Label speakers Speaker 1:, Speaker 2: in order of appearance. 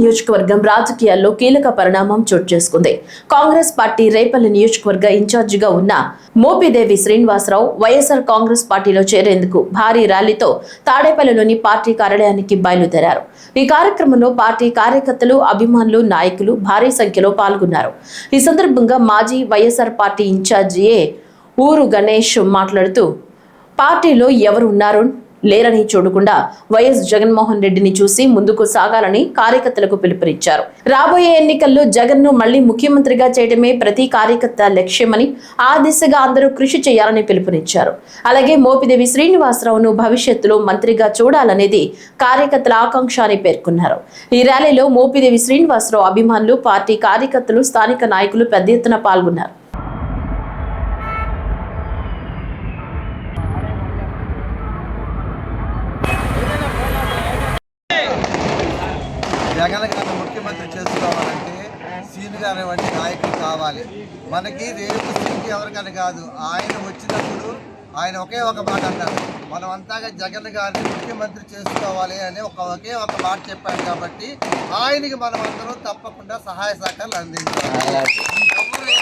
Speaker 1: నియోజకవర్గం రాజకీయాల్లో కీలక పరిణామం చోటు చేసుకుంది. కాంగ్రెస్ పార్టీ రేపల్లి నియోజకవర్గ ఇన్ఛార్జిగా ఉన్న మోపిదేవి శ్రీనివాసరావు వైఎస్ఆర్ కాంగ్రెస్ పార్టీలో చేరేందుకు భారీ ర్యాలీతో తాడేపల్లిలోని పార్టీ కార్యాలయానికి బయలుదేరారు. ఈ కార్యక్రమంలో పార్టీ కార్యకర్తలు, అభిమానులు, నాయకులు భారీ సంఖ్యలో పాల్గొన్నారు. ఈ సందర్భంగా మాజీ వైఎస్ఆర్ పార్టీ ఇన్ఛార్జి ఊరు గణేష్ మాట్లాడుతూ పార్టీలో ఎవరు ఉన్నారో లేరని చూడకుండా వైఎస్ జగన్మోహన్ రెడ్డిని చూసి ముందుకు సాగాలని కార్యకర్తలకు పిలుపునిచ్చారు. రాబోయే ఎన్నికల్లో జగన్ ను మళ్లీ ముఖ్యమంత్రిగా చేయడమే ప్రతి కార్యకర్త లక్ష్యమని, ఆ దిశగా అందరూ కృషి చేయాలని పిలుపునిచ్చారు. అలాగే మోపిదేవి శ్రీనివాసరావును భవిష్యత్తులో మంత్రిగా చూడాలనేది కార్యకర్తల ఆకాంక్ష అని పేర్కొన్నారు. ఈ ర్యాలీలో మోపిదేవి శ్రీనివాసరావు అభిమానులు, పార్టీ కార్యకర్తలు, స్థానిక నాయకులు పెద్ద ఎత్తున పాల్గొన్నారు.
Speaker 2: జగన్ గారిని ముఖ్యమంత్రి చేసుకోవాలంటే సీన్ గారి వంటి నాయకులు కావాలి. మనకి రేపు సీట్ ఎవరికని కాదు, ఆయన వచ్చినప్పుడు ఆయన ఒకే ఒక మాట అన్నారు, మనమంతాగా జగన్ గారిని ముఖ్యమంత్రి చేసుకోవాలి అని ఒకే ఒక మాట చెప్పాడు. కాబట్టి ఆయనకి మనం అందరం తప్పకుండా సహాయ సహకారాలు అందించాలి.